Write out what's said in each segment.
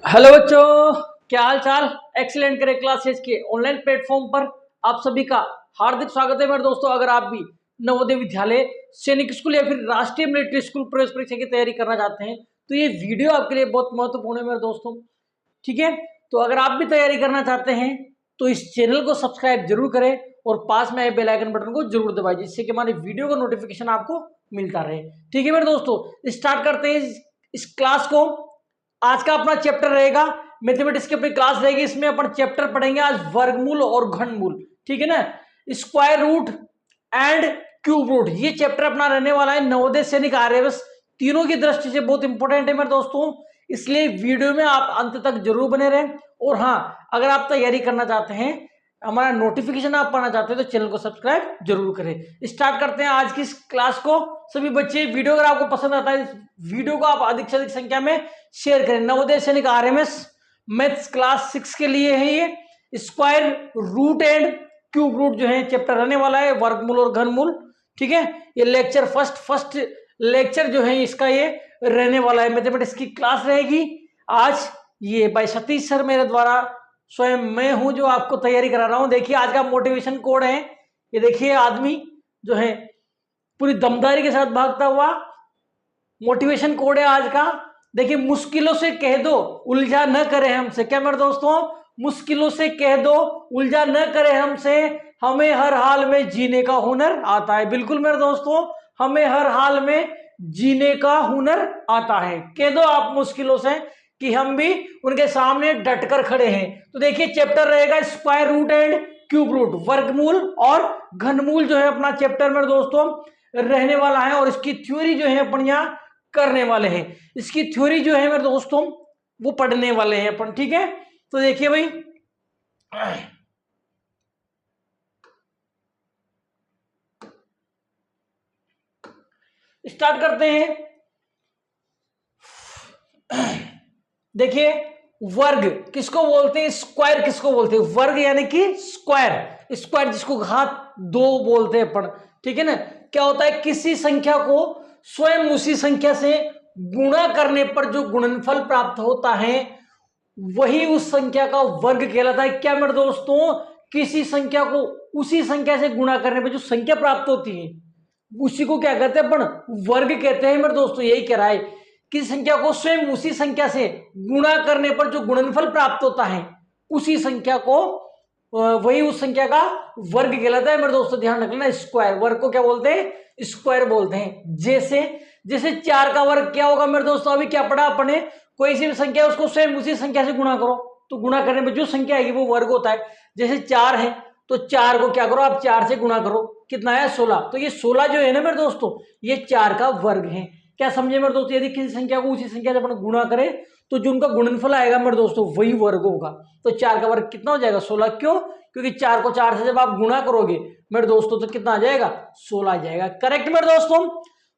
Hello बच्चों, क्या हाल चाल। एक्सीलेंट करें क्लासेस के ऑनलाइन प्लेटफॉर्म पर आप सभी का हार्दिक स्वागत है मेरे दोस्तों। अगर आप भी नवोदय विद्यालय, सैनिक स्कूल या फिर राष्ट्रीय मिलिट्री स्कूल प्रवेश परीक्षा की तैयारी करना चाहते हैं तो ये वीडियो आपके लिए बहुत महत्वपूर्ण है मेरे दोस्तों। ठीक है, तो अगर आप भी तैयारी करना चाहते हैं तो इस चैनल को सब्सक्राइब जरूर करें और पास में आए बेल आइकन बटन को जरूर दबाइए, जिससे कि हमारी वीडियो का नोटिफिकेशन आपको मिलता रहे। ठीक है मेरे दोस्तों, स्टार्ट करते हैं इस क्लास को। आज का अपना चैप्टर रहेगा मैथमेटिक्स की अपनी क्लास रहेगी। इसमें अपन चैप्टर पढ़ेंगे आज वर्गमूल और घनमूल। ठीक है ना, square root and cube root, ये चैप्टर अपना रहने वाला है। नवोदय सैनिक आर्यभट्ट तीनों की दृष्टि से बहुत इंपॉर्टेंट है मेरे दोस्तों, इसलिए वीडियो में आप अंत तक जरूर बने रहें। और हाँ, अगर आप तैयारी करना चाहते हैं, हमारा नोटिफिकेशन आप पाना चाहते हैं तो चैनल को सब्सक्राइब जरूर करें। स्टार्ट करते हैं आज की इस क्लास को। सभी बच्चे, वीडियो अगर आपको पसंद आता है इस वीडियो को आप अधिक से अधिक संख्या में शेयर करें। नवोदय सैनिक आरएमएस मैथ्स क्लास 6 के लिए है ये square root and cube root जो है चैप्टर रहने वाला है, वर्गमूल और घनमूल। ठीक है, ये लेक्चर फर्स्ट लेक्चर जो है इसका ये रहने वाला है। मैथमेटिक्स की क्लास रहेगी आज। ये भाई सतीश सर मेरे द्वारा स्वयं मैं हूं जो आपको तैयारी करा रहा हूं। देखिए आज का मोटिवेशन कोड है, ये देखिए आदमी जो है पूरी दमदारी के साथ भागता हुआ मोटिवेशन कोड है आज का। देखिए, मुश्किलों से कह दो उलझा न करे हमसे। क्या मेरे दोस्तों, मुश्किलों से कह दो उलझा न करे हमसे, हमें हर हाल में जीने का हुनर आता है। बिल्कुल मेरे दोस्तों, हमें हर हाल में जीने का हुनर आता है। कह दो आप मुश्किलों से कि हम भी उनके सामने डटकर खड़े हैं। तो देखिए चैप्टर रहेगा square root and cube root, वर्गमूल और घनमूल जो है अपना चैप्टर मेरे दोस्तों रहने वाला है। और इसकी थ्योरी जो है अपन यहाँ करने वाले हैं। इसकी थ्योरी जो है मेरे दोस्तों वो पढ़ने वाले हैं अपन। ठीक है, तो देखिए भाई, स्टार्ट करते हैं। देखिए, वर्ग किसको बोलते हैं, स्क्वायर किसको बोलते हैं। वर्ग यानी कि स्क्वायर, स्क्वायर जिसको घात 2 बोलते हैं अपन। ठीक है ना, क्या होता है, किसी संख्या को स्वयं उसी संख्या से गुणा करने पर जो गुणनफल प्राप्त होता है वही उस संख्या का वर्ग कहलाता है। क्या मेरे दोस्तों, किसी संख्या को उसी संख्या से गुणा करने पर जो संख्या प्राप्त होती है उसी को क्या कहते हैं अपन, वर्ग कहते हैं मेरे दोस्तों। यही कह रहा है, किसी संख्या को स्वयं उसी संख्या से गुणा करने पर जो गुणनफल प्राप्त होता है उसी संख्या को वही उस संख्या का वर्ग कहलाता है मेरे दोस्तों। ध्यान रखना, स्क्वायर वर्ग को क्या बोलते हैं, स्क्वायर बोलते हैं। जैसे जैसे 4 का वर्ग क्या होगा मेरे दोस्तों, अभी क्या पढ़ा अपने, कोई सी भी संख्या उसको स्वयं उसी संख्या से गुणा करो तो गुणा करने पर जो संख्या आएगी वो वर्ग होता है। जैसे 4 है तो 4 को क्या करो आप 4 से गुणा करो, कितना है 16। तो ये 16 जो है ना मेरे दोस्तों ये 4 का वर्ग है। क्या समझे मेरे दोस्तों, यदि किसी संख्या को उसी संख्या से अपन गुणा करें तो जो उनका गुणनफल आएगा मेरे दोस्तों वही वर्ग होगा। तो 4 का वर्ग कितना हो जाएगा, 16। क्यों, क्योंकि 4 को 4 से जब आप गुणा करोगे मेरे दोस्तों तो कितना आ जाएगा, 16 आ जाएगा। करेक्ट मेरे दोस्तों।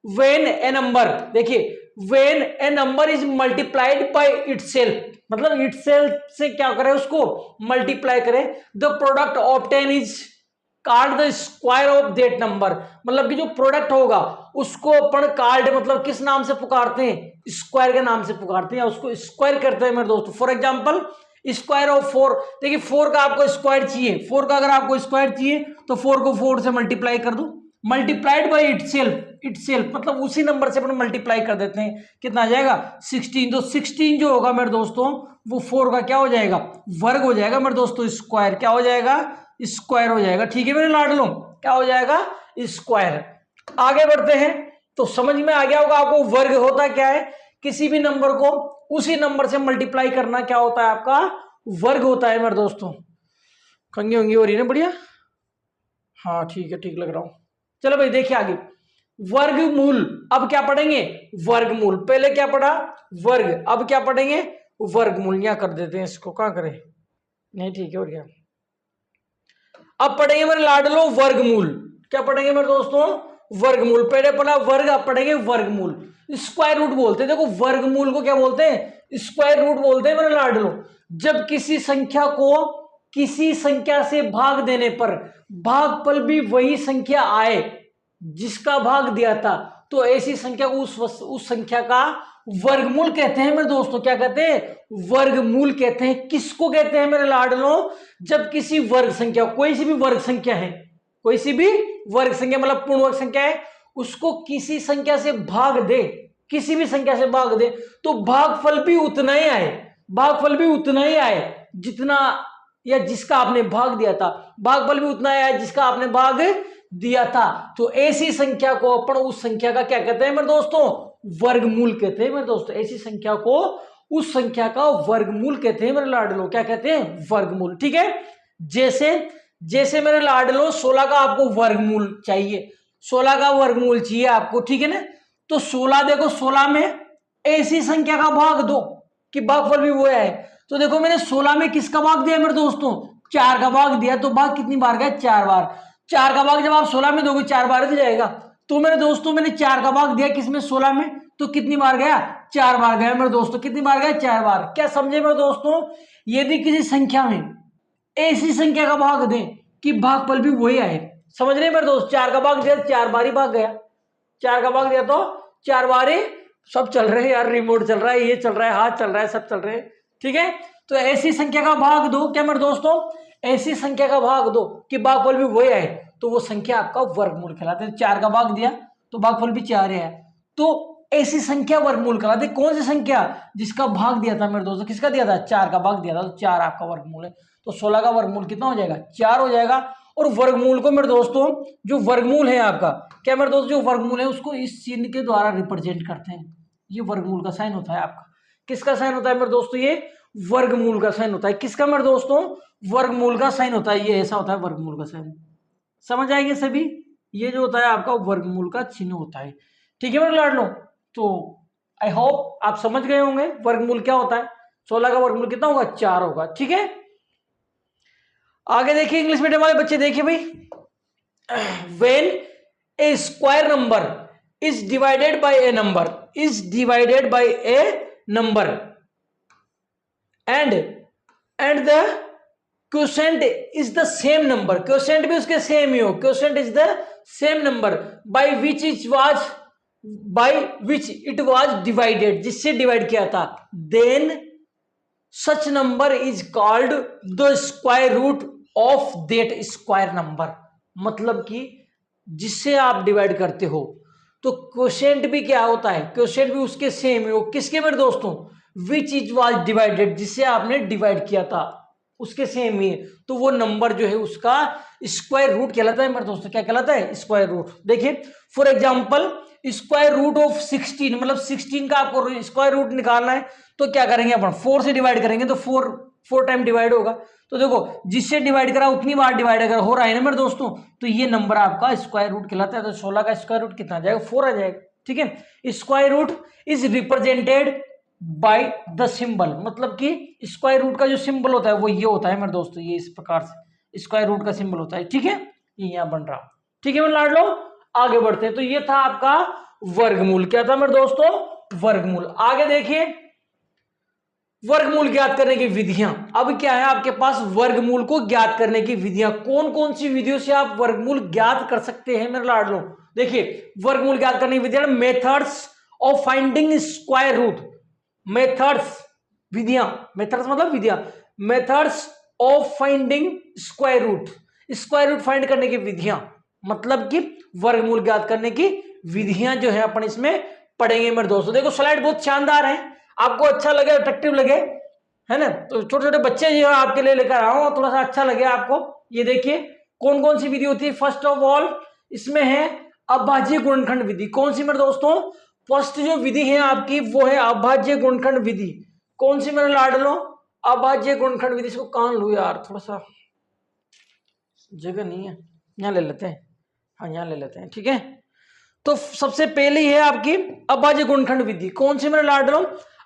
व्हेन ए नंबर, देखिए when a number is multiplied by itself, मतलब इटसेल्फ से क्या करें, उसको मल्टीप्लाई करें, the product obtain is called the square of that number. मतलब कि जो प्रोडक्ट होगा उसको अपन कार्ड मतलब किस नाम से पुकारते हैं, स्क्वायर के नाम से पुकारते हैं, उसको स्क्वायर करते हैं मेरे दोस्तों। फॉर एग्जांपल स्क्वायर ऑफ 4, देखिए 4 का आपको स्क्वायर चाहिए, 4 का अगर आपको स्क्वायर चाहिए तो 4 को 4 से मल्टीप्लाई कर दो, मल्टीप्लाइड बाई इटसेल्फ मतलब उसी नंबर से अपन मल्टीप्लाई कर देते हैं, कितना आ जाएगा 16। तो 16 जो होगा मेरे दोस्तों वो 4 का क्या हो जाएगा, वर्ग हो जाएगा मेरे दोस्तों। स्क्वायर क्या हो जाएगा, स्क्वायर हो जाएगा। ठीक है मेरे लाडलो, क्या हो जाएगा, स्क्वायर। आगे बढ़ते हैं तो समझ में आ गया होगा आपको वर्ग होता क्या है, किसी भी नंबर को उसी नंबर से मल्टीप्लाई करना क्या होता है, आपका वर्ग होता है मेरे दोस्तों। कंगी वंगी हो रही है ना, बढ़िया, हाँ ठीक है, ठीक लग रहा हूं। चलो भाई देखिए आगे, वर्गमूल। अब क्या पढ़ेंगे, वर्गमूल। पहले क्या पढ़ा, वर्ग, अब क्या पढ़ेंगे, वर्गमूल। यहां कर देते हैं इसको, कहां करें, नहीं ठीक है, और क्या। अब पढ़ेंगे मेरे लाडलो वर्गमूल। क्या पढ़ेंगे मेरे दोस्तों, वर्गमूल। पहले पढ़ा वर्ग, अब पढ़ेंगे वर्गमूल। स्क्वायर रूट बोलते हैं, देखो वर्गमूल को क्या बोलते हैं, स्क्वायर रूट बोलते हैं मेरे लाडलो। जब किसी संख्या को किसी संख्या से भाग देने पर भागफल भी वही संख्या आए जिसका भाग दिया था तो ऐसी संख्या को उस संख्या का वर्गमूल कहते हैं मेरे दोस्तों, क्या कहते हैं, वर्गमूल कहते हैं। किसको कहते हैं मेरे लाडलों, जब किसी वर्ग संख्या, कोई सी भी वर्ग संख्या है, कोई सी भी वर्ग संख्या मतलब पूर्ण वर्ग संख्या है, उसको किसी संख्या से भाग दे, किसी भी संख्या से भाग दे, तो भागफल भी उतना ही आए, भागफल भी उतना ही आए जितना या जिसका आपने भाग दिया था, भागफल भी उतना आया जिसका आपने भाग दिया था। तो ऐसी संख्या को अपन उस संख्या का क्या कहते हैं मेरे दोस्तों, वर्गमूल कहते हैं मेरे दोस्तों। ऐसी संख्या को उस संख्या का वर्गमूल कहते हैं मेरे लाडलो, क्या कहते हैं, वर्गमूल। ठीक है, जैसे मेरे लाडलो 16 का आपको वर्गमूल चाहिए, 16 का वर्गमूल चाहिए आपको, ठीक है ना। तो 16 देखो, 16 में ऐसी संख्या का भाग दो कि भागफल भी वो है। तो देखो मैंने 16 में किसका भाग दिया मेरे दोस्तों, 4 का भाग दिया, तो भाग कितनी बार गया, 4 बार। 4 का भाग जब आप 16 में दोगे 4 बार हो जाएगा। तो मेरे दोस्तों मैंने 4 का भाग दिया किसमें, 16 में, तो कितनी बार गया, 4 बार गया मेरे दोस्तों। कितनी बार गया, 4 बार। क्या समझे मेरे दोस्तों, यदि किसी संख्या में ऐसी संख्या का भाग दें कि भागफल भी वही आए, समझ रहे मेरे दोस्त। 4 का भाग दिया, 4 बार ही भाग गया, 4 का भाग दिया तो 4 बार ही। सब चल रहे हैं यार, रिमोट चल रहा है, ये चल रहा है, हाथ चल रहा है, सब चल रहे हैं, ठीक है। तो ऐसी संख्या का भाग दो, क्या मेरे दोस्तों, ऐसी संख्या का भाग दो कि भागफल भी वही आए, तो वो संख्या आपका वर्गमूल कहलाता है। 4 का भाग दिया तो भागफल भी 4 है, तो ऐसी संख्या वर्गमूल कहलाती है। कौन सी संख्या, जिसका भाग दिया था मेरे दोस्तों, किसका दिया था, 4 का भाग दिया था, तो 4 आपका वर्गमूल है। तो 16 का वर्गमूल कितना हो जाएगा, 4 हो जाएगा। और वर्गमूल को मेरे दोस्तों, जो वर्गमूल है आपका, क्या मेरे दोस्तों, जो वर्गमूल है उसको इस चिन्ह के द्वारा रिप्रेजेंट करते हैं। ये वर्गमूल का साइन होता है आपका। किसका साइन होता है मेरे दोस्तों, ये वर्गमूल का साइन होता है। किसका मेरे दोस्तों, वर्गमूल का साइन होता है। ये ऐसा होता है वर्गमूल का साइन, समझ आएंगे सभी। ये जो होता है आपका वर्गमूल का चिन्ह होता है, ठीक है मेरे लाडलो। तो आई होप आप समझ गए होंगे वर्गमूल क्या होता है। 16 का वर्गमूल कितना होगा, 4 होगा, ठीक है। आगे देखिए इंग्लिश मीडियम वाले बच्चे, देखिए भाई, when a square number is divided by a number, is divided by a number and the quotient is the same number, quotient भी उसके सेम ही हो, quotient is the same number by which it was divided, जिससे divide किया था, then such number is called the square root of that square number. मतलब कि जिससे आप डिवाइड करते हो, तो क्वोशेंट भी क्या होता है, क्वोशेंट भी उसके सेम ही हो, किसके मेरे दोस्तों, विच इज वाज डिवाइडेड, जिससे आपने डिवाइड किया था उसके सेम ही है, तो वो नंबर जो है उसका स्क्वायर रूट कहलाता है मेरे दोस्तों। क्या कहलाता है, स्क्वायर रूट। देखिए for example square root of 16, मतलब 16 का आपको स्क्वायर रूट निकालना है, तो क्या करेंगे अपन, 4 से डिवाइड करेंगे, तो 4 टाइम डिवाइड होगा। तो देखो जिससे डिवाइड करा उतनी बार डिवाइड अगर हो रहा है ना मेरे दोस्तों, तो ये नंबर आपका स्क्वायर रूट कहलाता है। तो 16 का स्क्वायर रूट कितना आ जाएगा, 4 आ जाएगा, ठीक है। Square root is represented by the symbol, मतलब कि स्क्वायर रूट का जो सिंबल होता है वो ये होता है मेरे दोस्तों, ये इस प्रकार से स्क्वायर रूट का सिंबल होता है, ठीक है। ये यहाँ बन रहा, ठीक है मेरे लाडलो। आगे बढ़ते हैं। तो ये था आपका वर्गमूल, क्या था मेरे दोस्तों, वर्गमूल। आगे देखिए वर्गमूल ज्ञात करने की विधियां। अब क्या है आपके पास, वर्गमूल को ज्ञात करने की विधियां, कौन कौन सी विधियों से आप वर्गमूल ज्ञात कर सकते हैं मेरे लाडलो। देखिए वर्गमूल ज्ञात करने की विधियां, methods of finding square root, methods विधियां, मेथड्स मतलब विधियां, methods of finding square root, square root find करने की विधियां, मतलब कि वर्गमूल ज्ञात करने की विधियां जो है अपन इसमें पढ़ेंगे मेरे दोस्तों। देखो स्लाइड बहुत शानदार है, आपको अच्छा लगे, अट्रैक्टिव लगे, है ना, तो छोटे छोटे बच्चे जो है आपके लिए लेकर आओ, थोड़ा सा अच्छा लगे आपको। ये देखिए कौन कौन सी विधि होती है। फर्स्ट ऑफ ऑल इसमें है अभाज्य गुणनखंड विधि। कौन सी मेरे दोस्तों, फर्स्ट जो विधि है आपकी वो है अभाज्य गुणनखंड विधि। कौन सी मेरे लाडलो, अभाज्य गुणनखंड विधि। इसको कहां लूं यार, थोड़ा सा जगह नहीं है, यहाँ ले लेते हैं, हाँ यहाँ ले लेते हैं, ठीक है। तो सबसे पहली है आपकी अभाज्य गुणनखंड विधि। कौन सी मेरे लाडलो,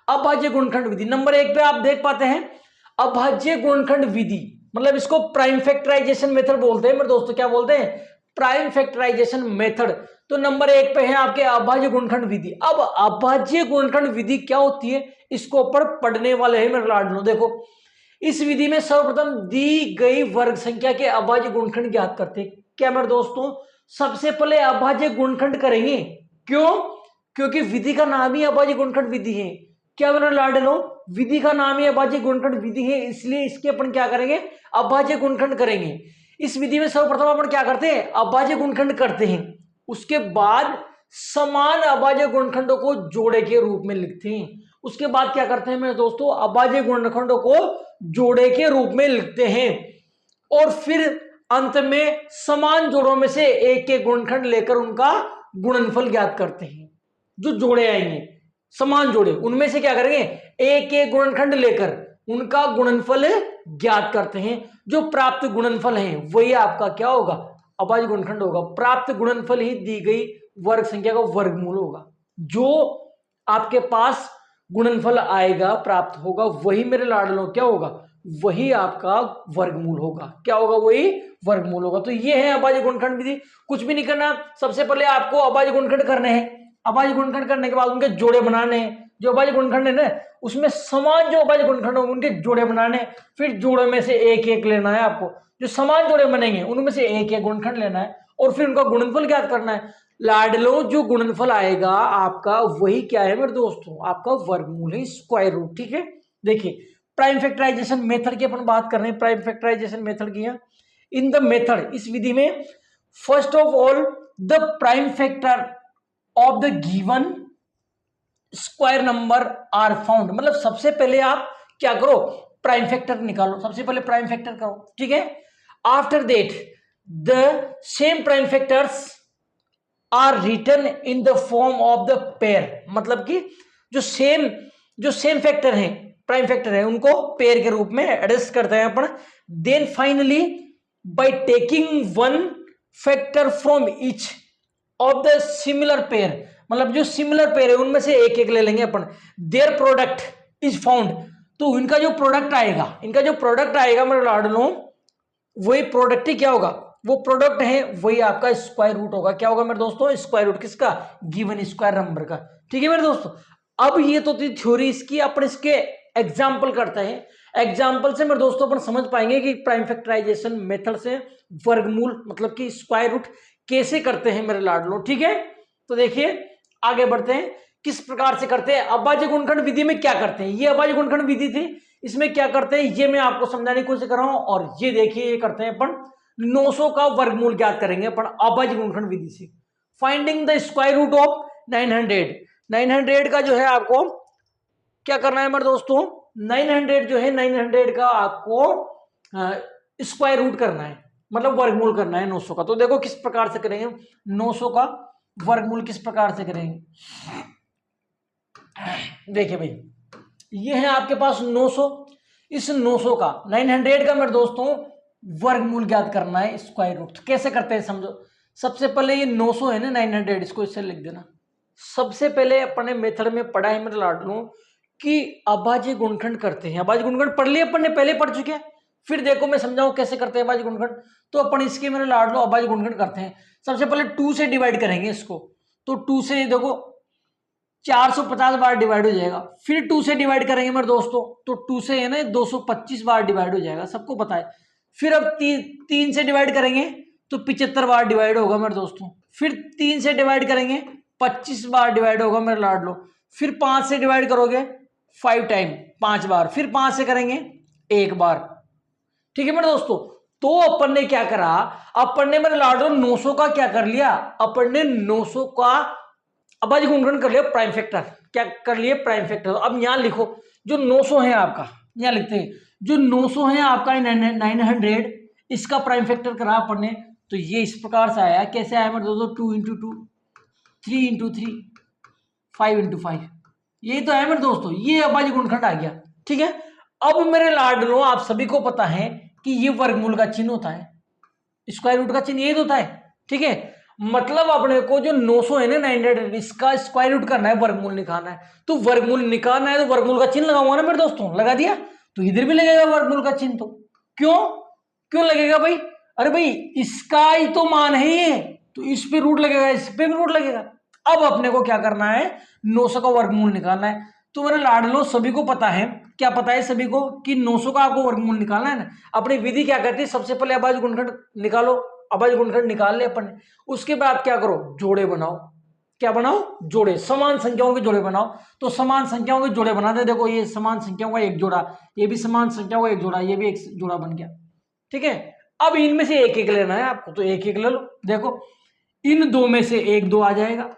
अभाज्य गुणनखंड विधि। नंबर 1 पे आप देख पाते हैं अभाज्य गुणनखंड विधि, मतलब इसको प्राइम फैक्टराइजेशन मेथड बोलते हैं मेरे दोस्तों। क्या बोलते हैं, प्राइम फैक्टराइजेशन मेथड। तो नंबर 1 पे है आपके अभाज्य गुणनखंड विधि। अब अभाज्य गुणनखंड विधि क्या होती है, इसको ऊपर पढ़ने वाले हैं मेरे लाडलो। देखो इस विधि में सर्वप्रथम दी गई वर्ग संख्या के अभाज्य गुणनखंड ज्ञात करते हैं। क्या मेरे दोस्तों, सबसे पहले अभाज्य गुणनखंड करेंगे, क्यों, क्योंकि विधि का नाम ही अभाज्य गुणनखंड विधि है। क्या मेरा लाडलो, विधि का नाम ही अभाज्य गुणनखंड विधि है, इसलिए इसके अपन क्या करेंगे, अभाज्य गुणनखंड करेंगे। इस विधि में सर्वप्रथम अपन क्या करते हैं, अभाज्य गुणनखंड करते हैं, उसके बाद समान अभाज्य गुणनखंडों को जोड़े के रूप में लिखते हैं। उसके बाद क्या करते हैं मेरे दोस्तों, अभाज्य गुणनखंडों को जोड़े के रूप में लिखते हैं और फिर अंत में समान जोड़ों में से एक के गुणनखंड लेकर उनका गुणनफल ज्ञात करते हैं। जो जोड़े आएंगे समान जोड़े, उनमें से क्या करेंगे, एक एक गुणनखंड लेकर उनका गुणनफल ज्ञात करते हैं। जो प्राप्त गुणनफल है वही आपका क्या होगा, अभाज्य गुणनखंड होगा। प्राप्त गुणनफल ही दी गई वर्ग संख्या का वर्गमूल होगा। जो आपके पास गुणनफल आएगा, प्राप्त होगा, वही मेरे लाडलों क्या होगा, वही आपका वर्गमूल होगा। क्या होगा, वही वर्गमूल होगा। तो ये है अभाज्य गुणनखंड विधि। कुछ भी नहीं करना, सबसे पहले आपको अभाज्य गुणनखंड करने हैं। अभाज्य गुणनखंड करने के बाद उनके जोड़े बनाने हैं। जो अभाज्य गुणनखंड है ना, उसमें समान जो अभाज्य गुणनखंड होंगे उनके जोड़े बनाने हैं। फिर जोड़ों में से एक एक लेना है आपको। जो समान जोड़े बनेंगे उनमें से एक एक गुणनखंड लेना है और फिर उनका गुणनफल ज्ञात करना है। लाडलो, जो गुणनफल आएगा आपका वही क्या है मेरे दोस्तों, आपका वर्गमूल है, स्क्वायर रूट। ठीक है, देखिए प्राइम फैक्टराइजेशन मेथड की अपन बात कर रहे हैं। प्राइम फैक्टराइजेशन मेथड की है। इन द मेथड, इस विधि में first of all the prime factor of the given square number are found. मतलब सबसे पहले आप क्या करो, प्राइम फैक्टर निकालो, सबसे पहले प्राइम फैक्टर करो। ठीक है, after that the same prime factors are written in the form of the pair. मतलब कि जो सेम फैक्टर हैं, प्राइम फैक्टर है, उनको पेयर के रूप में एडजस्ट करते हैं अपन। Then finally by taking one factor from each of the similar pair, मतलब जो सिमिलर पेयर है उनमें से एक एक ले लेंगे अपन। देयर प्रोडक्ट इज फाउंड, तो इनका जो प्रोडक्ट आएगा मेरे लाडलों, वही प्रोडक्ट ही क्या होगा, वो प्रोडक्ट है वही आपका स्क्वायर रूट होगा। क्या होगा मेरे दोस्तों, स्क्वायर रूट किसका, गिवन स्क्वायर नंबर का। ठीक है मेरे दोस्तों, अब ये तो थी थ्योरी इसकी, अपन इसके एग्जाम्पल करते हैं। एग्जाम्पल से मेरे दोस्तों अपन समझ पाएंगे कि प्राइम फैक्टराइजेशन मेथड से वर्गमूल मतलब कि स्क्वायर रूट कैसे करते हैं मेरे लाडलों। ठीक है, तो देखिए आगे बढ़ते हैं, किस प्रकार से करते हैं। अभाज्य गुणनखंड विधि में क्या करते हैं, ये अभाज्य गुणनखंड विधि थी, इसमें क्या करते हैं ये मैं आपको समझाने की कोशिश कर रहा हूं। और ये देखिए ये करते हैं अपन 900 का वर्गमूल ज्ञात करेंगे अपन अभाज्य गुणनखंड विधि से। Finding the square root of 900 का जो है आपको क्या करना है मेरे दोस्तों, 900 जो है 900 का आपको स्क्वायर रूट करना है, मतलब वर्गमूल करना है 900 का। तो देखो किस प्रकार से करेंगे, 900 का वर्गमूल किस प्रकार से करेंगे। देखिए भाई ये है आपके पास 900, इस 900 का 900 का मेरे दोस्तों वर्गमूल ज्ञात करना है, स्क्वायर रूट। तो कैसे करते हैं समझो। सबसे पहले ये 900 है ना 900, इसको इससे लिख देना। सबसे पहले अपने मेथड में पढ़ा है मेरे लाडलों कि अभाज्य गुणनखंड करते हैं। अभाज्य गुणनखंड पढ़ लिए अपन ने, पहले पढ़ चुके हैं। फिर देखो मैं समझाऊं कैसे करते हैं अभाज्य गुणनखंड। तो अपन इसके मेरे लाडलों अभाज्य गुणनखंड करते हैं। सबसे पहले 2 से डिवाइड करेंगे इसको, तो 2 से देखो 450 बार डिवाइड हो जाएगा। फिर 2 से डिवाइड करेंगे मेरे दोस्तों, तो 2 से है ना 225 बार डिवाइड हो जाएगा, सबको पता है। फिर अब 3 से डिवाइड करेंगे तो 75 बार डिवाइड होगा मेरे दोस्तों। फिर 3 से डिवाइड करेंगे 25 बार डिवाइड होगा मेरे लाडलो। फिर 5 से डिवाइड करोगे 5 टाइम 5 बार। फिर 5 से करेंगे 1 बार। ठीक है मेरे दोस्तों, तो अपन ने क्या करा, अपन ने मेरे लाडलो 900 का क्या कर लिया, अपन ने 900 का अभाज्य गुणनखंड कर लिया प्राइम फैक्टर। क्या कर लिए, प्राइम फैक्टर। अब यहां लिखो जो 900 है आपका, यहां लिखते हैं जो 900 है आपका 900, इसका प्राइम फैक्टर करा अपन ने। तो ये इस प्रकार से आया, कैसे आया मेरे दोस्तों, 2 × 2, 3 × 3, 5 × 5, यही तो है मेरे दोस्तों, ये अभाज्य गुणनखंड आ गया। ठीक है, अब मेरे लाडलों आप सभी को पता है कि ये वर्गमूल का चिन्ह होता है, स्क्वायर रूट का चिन्ह यही होता है। ठीक है, मतलब अपने को जो 900 है ना 900, इसका स्क्वायर रूट करना है, वर्गमूल निकालना है। तो वर्गमूल निकालना है तो वर्गमूल का चिन्ह लगाऊंगा ना मेरे दोस्तों, लगा दिया। तो इधर भी लगेगा वर्गमूल का चिन्ह। तो क्यों लगेगा भाई, अरे भाई इसका ही तो मान है ये, तो इस पे रूट लगेगा, इस पे भी रूट लगेगा। अब अपने को क्या करना है, 900 का वर्गमूल निकालना है। तो मेरे लाडलो सभी को पता है, क्या पता है सभी को कि 900 का आपको वर्गमूल निकालना है ना। अपनी विधि क्या कहती है, सबसे पहले अभाज्य गुणनखंड निकालो, अभाज्य गुणनखंड निकाल ले अपन। उसके बाद क्या करो, जोड़े बनाओ। क्या बनाओ, जोड़े, समान संख्याओं के जोड़े बनाओ। तो समान संख्याओं के जोड़े बनाते, देखो ये समान संख्याओं का एक जोड़ा, ये भी समान संख्याओं का एक जोड़ा, ये भी एक जोड़ा बन गया, ठीक है। अब इनमें से एक एक लेना है आपको, तो एक एक ले लो। देखो इन दो में से एक दो आ जाएगा,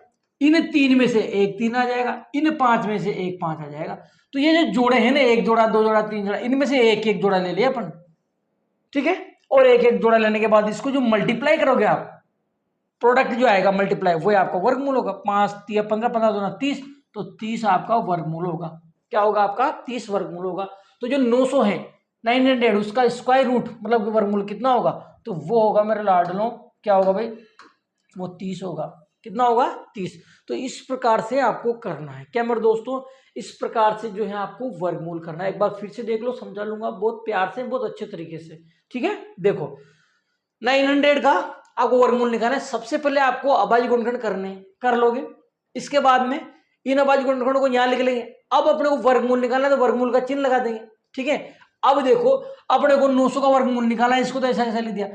इन तीन में से एक तीन आ जाएगा, इन पांच में से एक पांच आ जाएगा। तो ये जो जोड़े हैं ना, एक जोड़ा, दो जोड़ा, तीन जोड़ा, इनमें से एक एक जोड़ा ले लिया अपन, ठीक है। और एक एक जोड़ा लेने के बाद इसको जो मल्टीप्लाई करोगे आप, प्रोडक्ट जो आएगा मल्टीप्लाई, वो आपका वर्गमूल होगा। 5 3 15, 15 दूना 30, तो 30 आपका वर्गमूल होगा। क्या होगा आपका, 30 वर्गमूल होगा। तो जो 900 है 900, उसका स्क्वायर रूट मतलब वर्गमूल कितना होगा, तो वो होगा मेरे लाडलों, क्या होगा भाई, वो 30 होगा। कितना होगा, 30। तो इस प्रकार से आपको करना है, क्या मेरे दोस्तों, इस प्रकार से जो है आपको वर्गमूल करना है। एक बार फिर से देख लो, समझा लूंगा बहुत प्यार से, बहुत अच्छे तरीके से, ठीक है। देखो 900 का आपको वर्गमूल निकालना है। सबसे पहले आपको अभाज्य गुणनखंड करने, कर लोगे। इसके बाद में इन अभाज्य गुणनखंडों को यहां लिख लेंगे। अब अपने को वर्गमूल निकालना है, तो वर्गमूल का चिन्ह लगा देंगे, ठीक है। अब देखो अपने को 900 का वर्गमूल निकालना है, इसको तो ऐसा कैसा लिख दिया,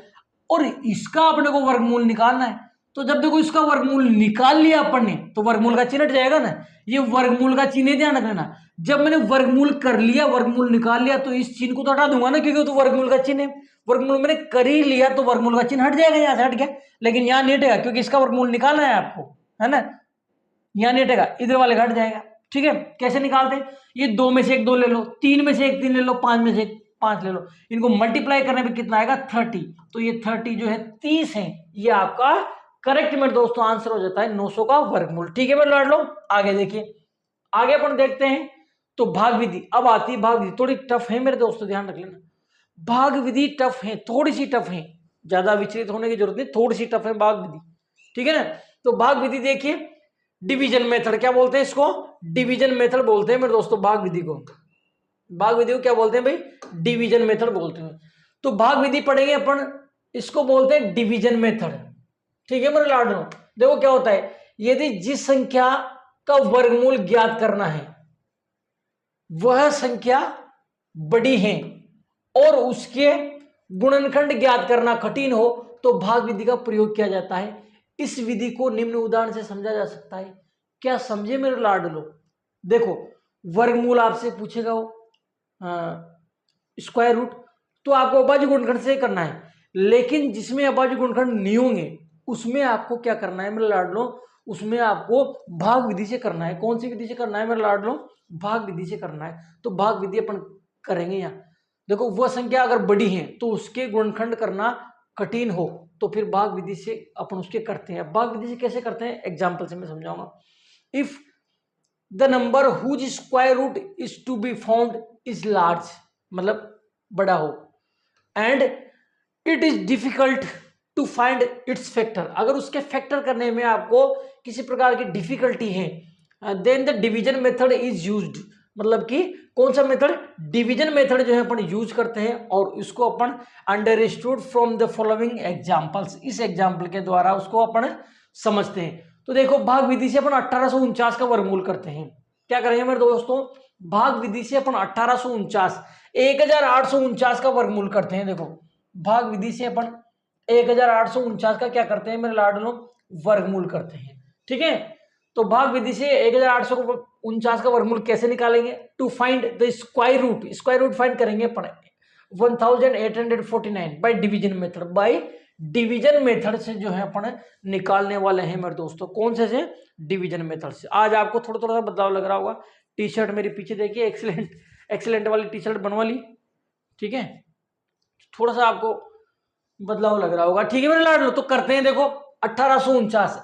और इसका अपने को वर्गमूल निकालना है। तो जब देखो इसका वर्गमूल निकाल लिया अपन ने, तो वर्गमूल का चिन्ह हट जाएगा ना, ये वर्गमूल का चिन्ह ध्यान रखना। जब मैंने वर्गमूल कर लिया, वर्गमूल निकाल लिया, तो इस चिन्ह को तो हटा दूंगा ना, क्योंकि तो वर्गमूल का चिन्ह है। वर्गमूल मैंने कर ही लिया, तो वर्गमूल का चिन्ह हट जाएगा, यहां से हट गया। लेकिन यहां नहीं हटेगा, क्योंकि इसका वर्गमूल निकालना है आपको, है ना। यहां नहीं हटेगा, इधर वाले हट जाएगा, ठीक है। कैसे निकालते हैं, ये 2 में से एक 2 ले लो, 3 में से एक 3 ले लो, 5 में से एक 5 ले लो। इनको मल्टीप्लाई करने पे कितना आएगा, 30। तो ये 30 जो है 30 है, ये आपका करेक्ट मेरे दोस्तों आंसर हो जाता है 900 का वर्गमूल, ठीक है मेरे लाडलो। आगे देखिए, आगे अपन देखते हैं। तो भाग विधि अब आती है। भाग विधि थोड़ी टफ है मेरे दोस्तों, ध्यान रख लेना। भाग विधि टफ है, थोड़ी सी टफ है, ज्यादा विचलित होने की जरूरत नहीं, थोड़ी सी टफ है भाग विधि, ठीक है ना। तो भाग विधि देखिए, डिवीजन मेथड क्या बोलते हैं इसको, डिवीजन मेथड बोलते हैं मेरे दोस्तों भाग विधि को। भाग विधि को क्या बोलते हैं भाई, डिवीजन मेथड बोलते हैं। तो भाग विधि पढ़ेंगे अपन, इसको बोलते हैं डिवीजन मेथड, ठीक है मेरे लाडलो। देखो क्या होता है, यदि जिस संख्या का वर्गमूल ज्ञात करना है वह संख्या बड़ी है और उसके गुणनखंड ज्ञात करना कठिन हो, तो भाग विधि का प्रयोग किया जाता है। इस विधि को निम्न उदाहरण से समझा जा सकता है। क्या समझे मेरे लाडलो, देखो वर्गमूल आपसे पूछेगा वो स्क्वायर रूट, तो आपको अभाज्य गुणनखंड से करना है। लेकिन जिसमें अभाज्य गुणनखंड नहीं होंगे उसमें आपको क्या करना है मेरे लाडलो, उसमें आपको भाग विधि से करना है। कौन सी विधि से करना है मेरे लाडलो, भाग विधि से करना है। तो भाग विधि अपन करेंगे। यहाँ देखो वह संख्या अगर बड़ी है तो उसके गुणनखंड करना कठिन हो, तो फिर भाग विधि से अपन उसके करते हैं। भाग विधि से कैसे करते हैं, एग्जाम्पल से मैं समझाऊंगा। If the number whose square root is to be found is large, मतलब बड़ा हो, and it is difficult to find its factor, अगर उसके फैक्टर करने में आपको किसी प्रकार की डिफिकल्टी है, then the division method is used, मतलब कि कौन सा मेथड, डिवीजन मेथड जो है अपन यूज करते हैं। और इसको अपन understood from the following examples, इस एग्जांपल के द्वारा उसको अपन समझते हैं। तो देखो भाग विधि से अपन 1849 का वर्गमूल करते हैं। क्या करेंगे मेरे दोस्तों, भाग विधि से अपन 1849 1849 का वर्गमूल करते हैं। देखो भाग विधि से अपन 1849 का क्या करते हैं मेरे लाडलों, वर्गमूल करते हैं, ठीक है। तो भाग विधि से 1849 का वर्गमूल कैसे निकालेंगे, to find the square root, square root find करेंगे अपन 1849 by division method, by division method से जो है अपन निकालने वाले हैं मेरे दोस्तों। कौन से डिवीजन मेथड से। आज आपको थोड़ा थोड़ा सा बदलाव लग रहा होगा, टी शर्ट मेरी पीछे देखिए, एक्सीलेंट वाली टी शर्ट बनवा ली, ठीक है, थोड़ा सा आपको बदलाव लग रहा होगा, ठीक है मेरे लाडलो। तो करते हैं, देखो 1849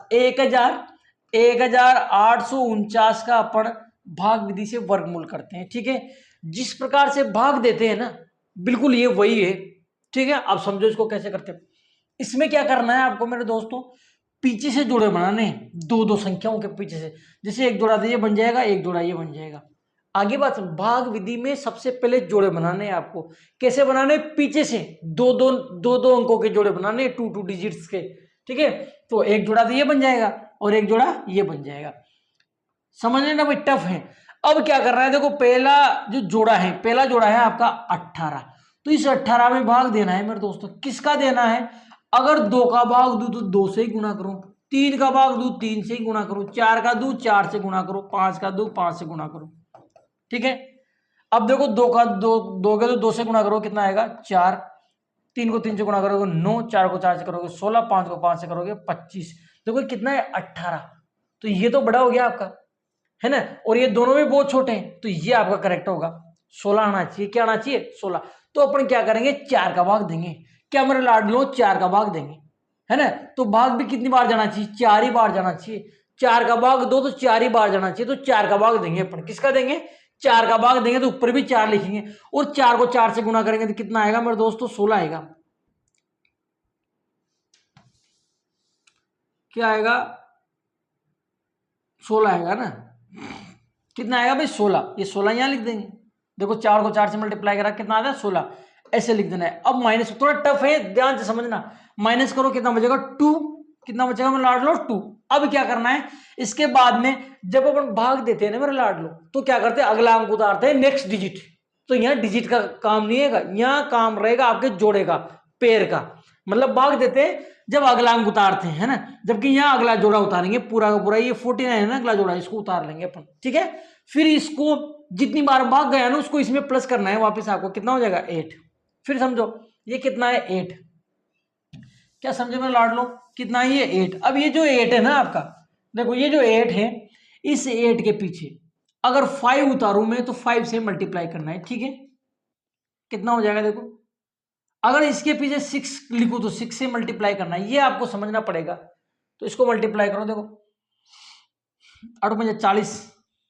1849 का अपन भाग विधि से वर्गमूल करते हैं, ठीक है। जिस प्रकार से भाग देते हैं ना, बिल्कुल ये वही है, ठीक है। अब समझो इसको कैसे करते हैं। इसमें क्या करना है आपको मेरे दोस्तों, पीछे से जोड़े बनाने हैं, दो दो संख्याओं के पीछे से, जैसे एक जोड़ा ये बन जाएगा, एक जोड़ा ये बन जाएगा। आगे बात, भाग विधि में सबसे पहले जोड़े बनाने हैं आपको। कैसे बनाने, पीछे से दो दो अंकों के जोड़े बनाने, 2 डिजिट्स के, ठीक है। तो एक जोड़ा तो ये बन जाएगा और एक जोड़ा ये बन जाएगा, समझ लेना भाई, टफ है। अब क्या कर रहा है, देखो पहला जो जोड़ा है, पहला जोड़ा है आपका 18, तो इस 18 में भाग देना है मेरे दोस्तों। किसका देना है, अगर 2 का भाग दूं तो 2 से ही गुना करूं, 3 का भाग दूं 3 से ही गुणा करो, 4 का दूं 4 से गुणा करो, 5 का दूं 5 से गुणा करो। ठीक है, अब देखो 2 का 2 दोगे तो 2 से गुणा करो, कितना आएगा 4, 3 को 3 से गुणा करोगे 9, 4 को 4 से करोगे 16, 5 को 5 से करोगे 25। देखो कितना है 18। तो ये तो बड़ा हो गया आपका, है ना, और ये दोनों भी बहुत छोटे हैं, तो ये आपका करेक्ट होगा। 16 आना चाहिए, क्या आना चाहिए 16। तो अपन क्या करेंगे 4 का भाग देंगे, क्या मेरे लाडलो 4 का भाग देंगे, है ना। तो भाग भी कितनी बार जाना चाहिए, 4 ही बार जाना चाहिए। 4 का भाग दो तो 4 ही बार जाना चाहिए, तो 4 का भाग देंगे अपन। किसका देंगे 4 का भाग देंगे, तो ऊपर भी 4 लिखेंगे, और 4 को 4 से गुणा करेंगे तो कितना आएगा मेरे दोस्तों 16 आएगा। क्या आएगा 16 आएगा ना, कितना आएगा भाई 16। ये 16 यहां लिख देंगे, देखो 4 को 4 से मल्टीप्लाई करा कितना आता है 16, ऐसे लिख देना है। अब माइनस थोड़ा टफ है, ध्यान से समझना। माइनस करो कितना बचेगा 2, कितना बचेगा मेरे लाडलो 2। अब क्या करना है, इसके बाद में जब अपन भाग देते हैं ना मेरे लाडलो, तो क्या करते हैं अगला अंक उतारते हैं नेक्स्ट डिजिट। तो यहाँ डिजिट का काम नहीं है, यहाँ काम रहेगा आपके जोड़े का, पेयर का। मतलब भाग देते हैं जब अगला अंक उतारते हैं, है ना, जबकि यहाँ अगला जोड़ा उतारेंगे पूरा का पूरा। ये 49 है ना अगला जोड़ा, इसको उतार लेंगे अपन। ठीक है, फिर इसको जितनी बार भाग गया ना उसको इसमें प्लस करना है वापस, आपको कितना हो जाएगा 8। फिर समझो ये कितना है 8, क्या समझे मेरे लाडलो, कितना है ये 8। अब ये जो 8 है ना आपका, देखो ये जो 8 है, इस 8 के पीछे अगर 5 उतारूं मैं तो 5 से मल्टीप्लाई करना है। ठीक है, कितना हो जाएगा देखो, अगर इसके पीछे 6 लिखूं तो 6 से मल्टीप्लाई करना है, ये आपको समझना पड़ेगा। तो इसको मल्टीप्लाई करो, देखो 8 पंजे 40,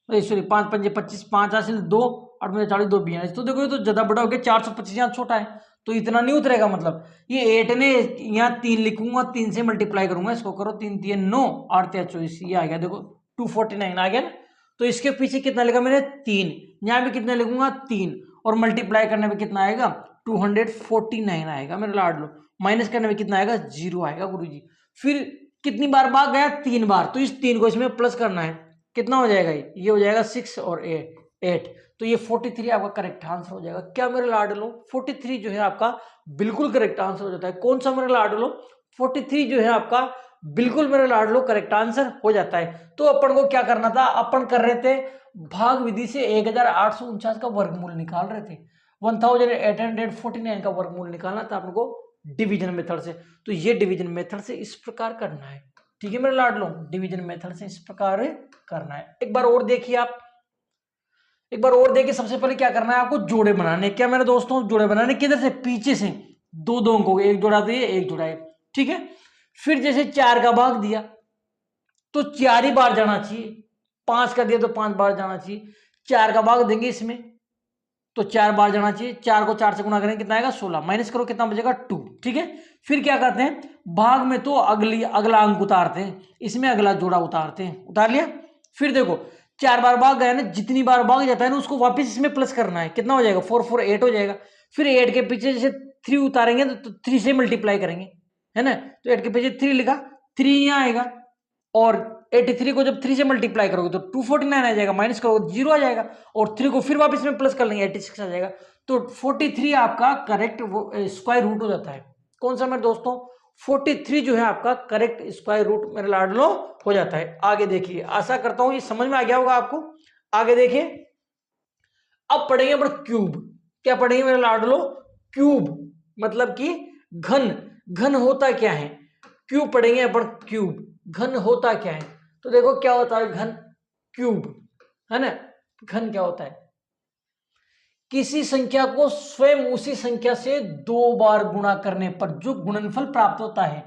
सॉरी 5 पंजे 25, 5 हासिल 2, 8 पंजे 40, 2 42। तो देखो ये तो ज्यादा बड़ा हो गया, 425 यहाँ छोटा है, तो इतना नहीं उतरेगा। मतलब ये 8 ने यहाँ 3 लिखूंगा, 3 से मल्टीप्लाई करूंगा, इसको करो 3 3 9, 8 3 24, ये आ गया देखो 249 आ गया ना। तो इसके पीछे कितना लिखा मैंने 3, यहाँ भी कितना लिखूंगा 3, और मल्टीप्लाई करने में कितना आएगा 249 आएगा मेरे लाडलो। माइनस करने में कितना आएगा 0 आएगा गुरुजी। फिर कितनी बार भाग गया 3 बार, तो इस 3 को इसमें प्लस करना है, कितना हो जाएगा ये हो जाएगा 6 और 8। तो ये 43 आपका करेक्ट आंसर हो जाएगा। क्या मेरे लाडलो 43 जो है आपका बिल्कुल करेक्ट आंसर हो जाता है। कौन सा मेरे लाडलो 43 जो है आपका बिल्कुल मेरे लाडलो करेक्ट आंसर हो जाता है। तो अपन को क्या करना था, अपन कर रहे थे भाग विधि से 1849 का वर्गमूल निकाल रहे थे, 1849 का वर्गमूल निकालना था अपन को डिवीजन मेथड से। तो ये डिवीजन मेथड से इस प्रकार करना है। ठीक है मेरे लाडलो, डिवीजन मेथड से इस प्रकार करना है। एक बार और देखिए आप, एक बार और देखिए। सबसे पहले क्या करना है आपको जोड़े बनाने। क्या मेरे दोस्तों जोड़े बनाने किधर से, पीछे से दो दो अंकों, एक जोड़ा दिए एक जोड़ा है। ठीक है, फिर जैसे 4 का भाग दिया तो 4 ही बार जाना चाहिए, 5 का दिया तो 5 बार जाना चाहिए। 4 का भाग देंगे इसमें तो 4 बार जाना चाहिए, 4 को 4 से गुणा करेंगे कितना आएगा 16, माइनस करो कितना बचेगा 2। ठीक है, फिर क्या करते हैं भाग में तो अगला अंक उतारते हैं, इसमें अगला जोड़ा उतारते हैं, उतार लिया। फिर देखो 4 बार भाग गया ना, जितनी बार भाग जाता है ना उसको वापस इसमें प्लस करना है, कितना हो जाएगा 4 4 8 हो जाएगा। फिर 8 के पीछे जैसे 3 उतारेंगे तो 3 से मल्टीप्लाई करेंगे, है ना। तो 8 के पीछे 3 लिखा, 3 यहाँ आएगा, और 83 को जब 3 से मल्टीप्लाई करोगे तो 249 आ जाएगा, माइनस करोगे 0 आ जाएगा, और 3 को फिर वापस में प्लस कर लेंगे 86 आ जाएगा। तो 43 आपका करेक्ट स्क्वायर रूट हो जाता है। कौन सा मेरे दोस्तों 43 जो है आपका करेक्ट स्क्वायर रूट मेरे लाडलो हो जाता है। आगे देखिए, आशा करता हूं ये समझ में आ गया होगा आपको। आगे देखिए, अब पढ़ेंगे अपन क्यूब। क्या पढ़ेंगे मेरे लाडलो, क्यूब मतलब कि घन। घन होता क्या है, क्यूब पढ़ेंगे अपन क्यूब, घन होता क्या है। तो देखो क्या होता है घन, क्यूब है ना। घन क्या होता है, किसी संख्या को स्वयं उसी संख्या से 2 बार गुणा करने पर जो गुणनफल प्राप्त होता है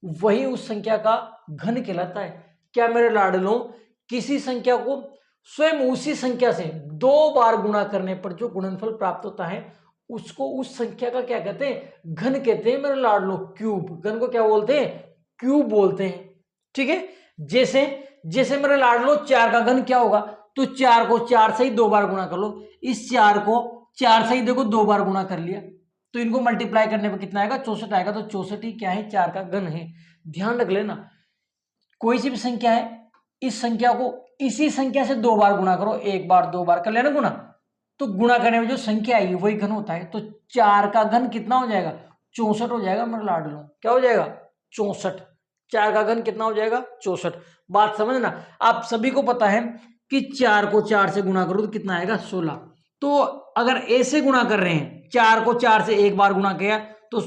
वही उस संख्या का घन कहलाता है। क्या मेरे लाडलों, किसी संख्या को स्वयं उसी संख्या से 2 बार गुणा करने पर जो गुणनफल प्राप्त होता है उसको उस संख्या का क्या कहते हैं, घन कहते हैं मेरे लाडलों। क्यूब, घन को क्या बोलते हैं, क्यूब बोलते हैं। ठीक है, जैसे जैसे मेरे लाडलो 4 का घन क्या होगा, तो 4 को 4 से ही 2 बार गुणा कर लो। इस 4 को 4 से ही देखो 2 बार गुणा कर लिया, तो इनको मल्टीप्लाई करने पर कितना आएगा 64 आएगा। तो 64 ही क्या है, 4 का घन है। ध्यान रख लेना, कोई सी भी संख्या है, इस संख्या को इसी संख्या से 2 बार गुणा करो, 1 बार 2 बार कर लेना गुणा, तो गुणा करने में जो संख्या आएगी वही घन होता है। तो 4 का घन कितना हो जाएगा 64 हो जाएगा मेरे लाडलो। क्या हो जाएगा 64। 4 का घन कितना हो जाएगा 64। बात समझना, आप सभी को पता है कि 4 को 4 से गुणा करो तो कितना आएगा 16। तो अगर ऐसे गुणा कर रहे हैं, 4 को 4 से एक बार गुणा किया तो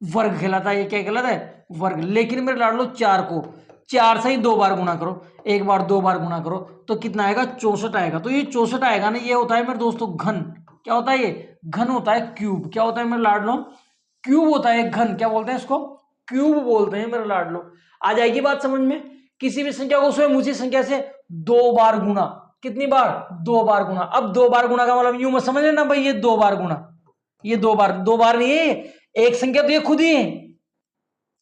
वर्ग कहलाता है। ये क्या कहलाता है वर्ग। लेकिन मेरे लाडलो 4 को 4 से ही 2 बार गुणा करो, एक बार 2 बार गुणा करो तो कितना आएगा 64 आएगा। तो ये 64 आएगा ना, ये होता है मेरे दोस्तों घन। क्या होता है ये घन होता है क्यूब। क्या होता है मेरे लाडलो क्यूब होता है घन। क्या बोलते हैं इसको क्यूब बोलते हैं मेरे लाडलो। आ जाएगी बात समझ में। किसी भी संख्या को स्वयं उसी संख्या से 2 बार गुणा, कितनी बार 2 बार गुणा। अब 2 बार गुणा का मतलब यूं मत समझ लेना भाई ये 2 बार गुणा, ये 2 बार, 2 बार नहीं है, एक संख्या तो ये खुद ही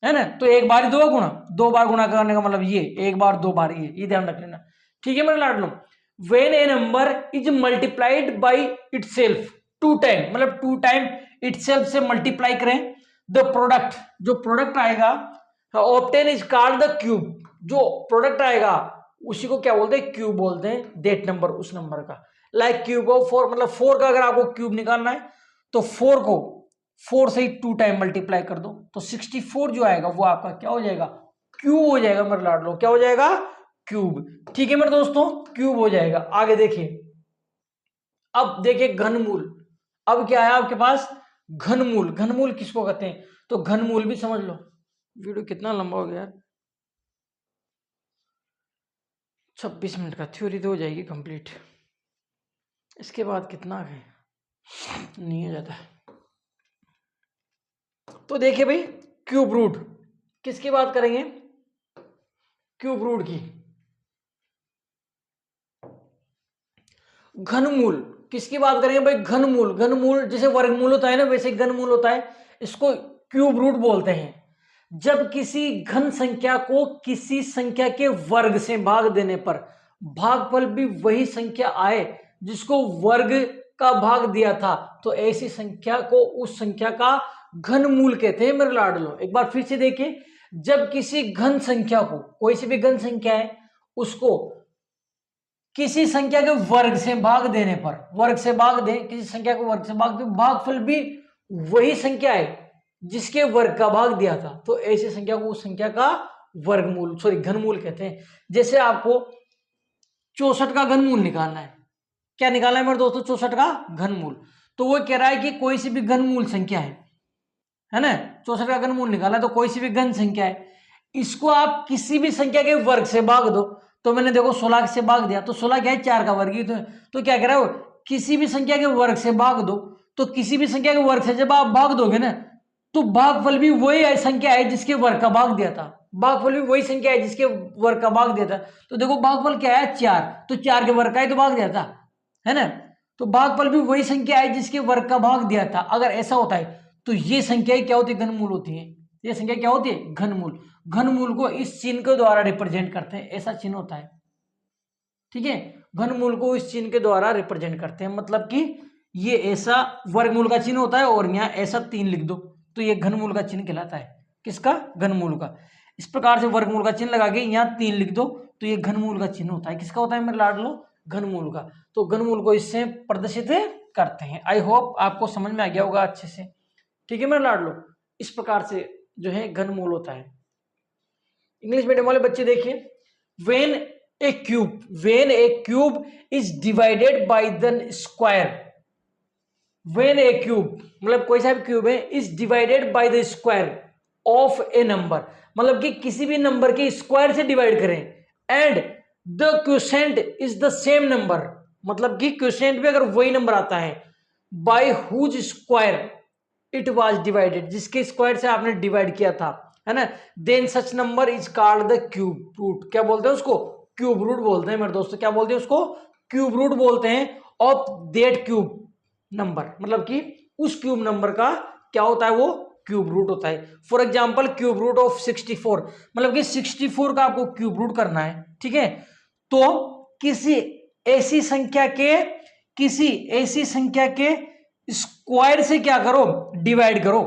है ना। तो एक बार ही 2 गुणा, 2 बार गुणा करने का मतलब ये एक बार 2 बार ये ध्यान रख लेना। ठीक है मेरे लाडलो। When a number is multiplied by itself 2 time, मतलब 2 टाइम इटसेल्फ से मल्टीप्लाई करें, द प्रोडक्ट, जो प्रोडक्ट आएगा obtain is called the cube. जो प्रोडक्ट आएगा उसी को क्या बोलते हैं क्यूब बोलते हैं, दैट नंबर, उस नंबर का। लाइक क्यूब ऑफ 4, मतलब 4 का अगर आपको क्यूब निकालना है तो 4 को 4 से ही 2 टाइम मल्टीप्लाई कर दो तो 64 जो आएगा वो आपका क्या हो जाएगा क्यूब हो जाएगा मेरे लाडलो। क्या हो जाएगा क्यूब। ठीक है मेरे दोस्तों क्यूब हो जाएगा। आगे देखिए, अब देखिए घनमूल। अब क्या है आपके पास घनमूल। घनमूल किसको कहते हैं तो घनमूल भी समझ लो। वीडियो कितना लंबा हो गया यार, 26 मिनट का। थ्योरी तो हो जाएगी कंप्लीट, इसके बाद कितना है नहीं हो जाता। तो देखिए भाई क्यूब रूट, किसकी बात करेंगे क्यूब रूट की। घनमूल किसकी बात करेंगे भाई घनमूल। घनमूल जैसे वर्गमूल होता है ना वैसे घनमूल होता है, इसको क्यूब रूट बोलते हैं। जब किसी घन संख्या को किसी संख्या के वर्ग से भाग देने पर भागफल भी वही संख्या आए जिसको वर्ग का भाग दिया था तो ऐसी संख्या को उस संख्या का घनमूल कहते हैं मेरे लाडलो। एक बार फिर से देखिए, जब किसी घन संख्या को, कोई सी भी घन संख्या है उसको किसी संख्या के वर्ग से भाग देने पर, वर्ग से भाग दे, किसी संख्या को वर्ग से भाग दे, भागफल भी वही संख्या है जिसके वर्ग का भाग दिया था तो ऐसी संख्या को उस संख्या का वर्गमूल सॉरी घनमूल कहते हैं। जैसे आपको 64 का घनमूल निकालना है, क्या निकालना है मेरे दोस्तों 64 का घनमूल। तो वो कह रहा है कि कोई सी भी घनमूल संख्या है ना, 64 का घनमूल निकालना है तो कोई सी भी घन संख्या है, इसको आप किसी भी संख्या के वर्ग से भाग दो। तो मैंने देखो 16 से भाग दिया तो 16 क्या है 4 का वर्ग ही तो क्या कह रहा है किसी भी संख्या के वर्ग से भाग दो। तो किसी भी संख्या के वर्ग से जब आप भाग दोगे ना तो भागफल भी वही संख्या है जिसके वर्ग का भाग दिया था। भागफल भी वही संख्या है जिसके वर्ग का भाग दिया था। तो देखो भागफल क्या है 4, तो 4 के वर्ग का ही तो भाग दिया था है ना। तो भागफल भी वही संख्या है जिसके वर्ग का भाग दिया था। अगर ऐसा होता है तो ये संख्याएं क्या होती है घनमूल होती है। ये संख्या क्या होती है घनमूल। घनमूल को इस चिन्ह के द्वारा रिप्रेजेंट करते हैं, ऐसा चिन्ह होता है। ठीक है, घनमूल को इस चिन्ह के द्वारा रिप्रेजेंट करते हैं, मतलब कि ये ऐसा वर्गमूल का चिन्ह होता है और यहाँ ऐसा 3 लिख दो तो ये घनमूल का चिन्ह कहलाता है। किसका घनमूल का। इस प्रकार से वर्गमूल का चिन्ह लगा के यहाँ 3 लिख दो तो ये घनमूल का चिन्ह होता है। किसका होता है मेरे लाडलो घनमूल का। तो घनमूल को इससे प्रदर्शित करते हैं। आई होप आपको समझ में आ गया होगा अच्छे से। ठीक है मेरे लाडलो, इस प्रकार से जो है घनमूल होता है। इंग्लिश मीडियम वाले बच्चे देखिए, when A cube is divided by the square. When A cube मतलब कोई सा भी क्यूब है is divided by the square of A number, मतलब कि किसी भी नंबर के स्क्वायर से डिवाइड करें and the quotient is the same number, मतलब कि क्वोशिएंट भी अगर वही नंबर आता है by whose square it was divided, जिसके स्क्वायर से आपने डिवाइड किया था है ना, then such number is called the cube root. क्या बोलते हैं उसको क्यूब रूट बोलते हैं मेरे दोस्तों। क्या बोलते हैं उसको क्यूब रूट बोलते हैं ऑफ दैट क्यूब नंबर, मतलब कि उस क्यूब नंबर का क्या होता है वो क्यूब रूट होता है। For example cube root of 64, मतलब कि 64 का आपको क्यूब रूट करना है। ठीक है, तो किसी ऐसी संख्या के स्क्वायर से क्या करो डिवाइड करो।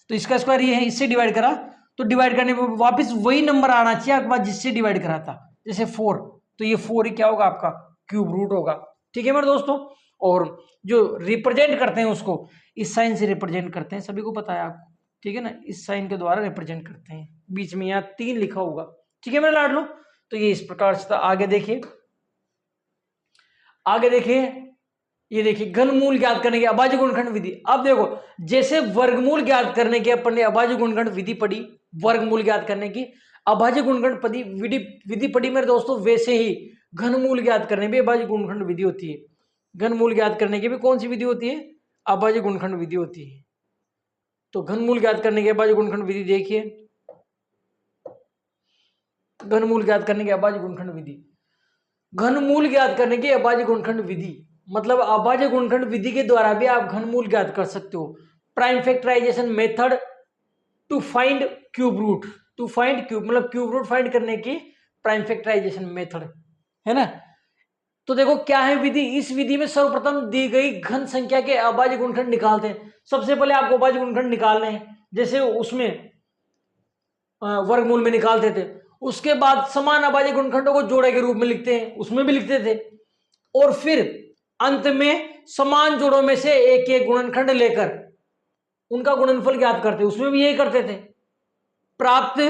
तो इसका स्क्वायर ये है, इससे डिवाइड करा तो डिवाइड करने पर वापस वही नंबर आना चाहिए आपके पास जिससे डिवाइड करा था। जैसे 4 तो ये 4 ही क्या होगा आपका क्यूब रूट होगा। ठीक है मेरे दोस्तों, और जो रिप्रेजेंट करते हैं उसको इस साइन से रिप्रेजेंट करते हैं, सभी को पता है आपको। ठीक है ना, इस साइन के द्वारा रिप्रेजेंट करते हैं, बीच में यहाँ 3 लिखा होगा। ठीक है मेरे लाडलो, तो ये इस प्रकार से था। आगे देखिए, आगे देखिए, ये देखिए घनमूल ज्ञात करने की अभाज्य गुणनखंड विधि। अब देखो, जैसे वर्गमूल ज्ञात करने की अपन ने अभाज्य गुणनखंड विधि पढ़ी, वर्गमूल ज्ञात करने की अभाज्य गुणनखंड विधि पढ़ी मेरे दोस्तों, वैसे ही घनमूल ज्ञात करने भी अभाज्य गुणनखंड विधि होती है। घनमूल ज्ञात करने की भी कौन सी विधि होती है? अभाज्य गुणनखंड विधि होती है। तो घनमूल ज्ञात करने के अभाज्य गुणनखंड विधि देखिए, घनमूल ज्ञात करने की अभाज्य गुणनखंड विधि, घनमूल ज्ञात करने की अभाज्य गुणनखंड विधि मतलब अभाज्य गुणनखंड विधि के द्वारा भी आप घनमूल ज्ञात कर सकते हो। Prime factorization method to find cube root, to find cube मतलब क्यूब रूट फाइंड करने की प्राइम फैक्टराइजेशन मेथड है ना। तो देखो क्या है विधि, इस विधि में सर्वप्रथम दी गई घन संख्या के अभाज्य गुणनखंड निकालते हैं। सबसे पहले आपको अभाज्य गुणनखंड निकालने हैं, जैसे उसमें वर्गमूल में निकालते थे। उसके बाद समान अभाज्य गुणनखंडों को जोड़े के रूप में लिखते हैं, उसमें भी लिखते थे। और फिर अंत में समान जोड़ों में से एक एक गुणनखंड लेकर उनका गुणनफल ज्ञात करते, उसमें भी यही करते थे। प्राप्त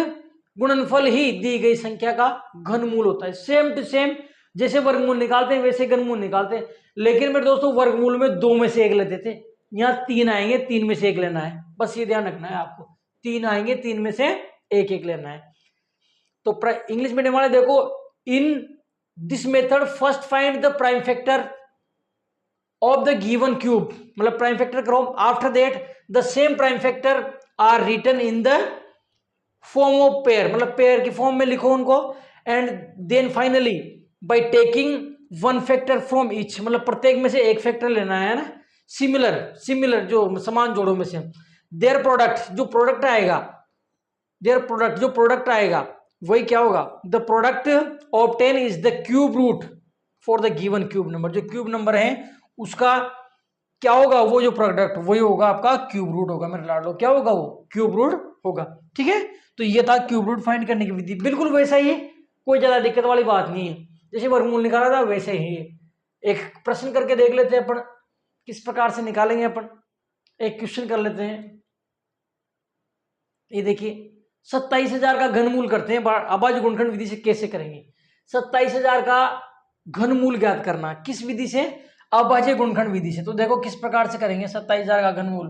गुणनफल ही दी गई संख्या का घनमूल होता है। सेम टू सेम जैसे वर्गमूल निकालते हैं वैसे घनमूल निकालते हैं। लेकिन मेरे दोस्तों वर्गमूल में 2 में से 1 लेते थे, यहाँ 3 आएंगे, 3 में से 1 लेना है, बस ये ध्यान रखना है आपको। 3 आएंगे, 3 में से 1 लेना है। तो इंग्लिश मीडियम वाले देखो, in this method first find the prime factor of the given cube, मतलब प्राइम फैक्टर करो। After that the same prime factor are written in the form of pair, मतलब पेयर की फॉर्म में लिखो उनको। And then finally by taking one factor from each, मतलब प्रत्येक में से एक फैक्टर लेना है ना। सिमिलर जो समान जोड़ों में से देयर प्रोडक्ट, जो प्रोडक्ट आएगा, देयर प्रोडक्ट जो प्रोडक्ट आएगा वही क्या होगा, the product obtain is the cube root for the given cube number. जो क्यूब नंबर है उसका क्या होगा, वो जो प्रोडक्ट वही होगा आपका क्यूब रूट होगा मेरे लाडलो। क्या होगा, वो क्यूब रूट होगा। ठीक है, तो ये था क्यूब रूट फाइंड करने की विधि। बिल्कुल वैसा ही है, कोई ज्यादा दिक्कत वाली बात नहीं है। जैसे वर्गमूल निकाला था वैसे ही है। एक प्रश्न करके देख लेते हैं अपन किस प्रकार से निकालेंगे। अपन एक क्वेश्चन कर लेते हैं। ये देखिए 27,000 का घनमूल करते हैं, अभाज्य गुणनखंड विधि से कैसे करेंगे। 27,000 का घनमूल ज्ञात करना किस विधि से, अभाज्य गुणनखंड विधि से। तो देखो किस प्रकार से करेंगे 27,000 का घनमूल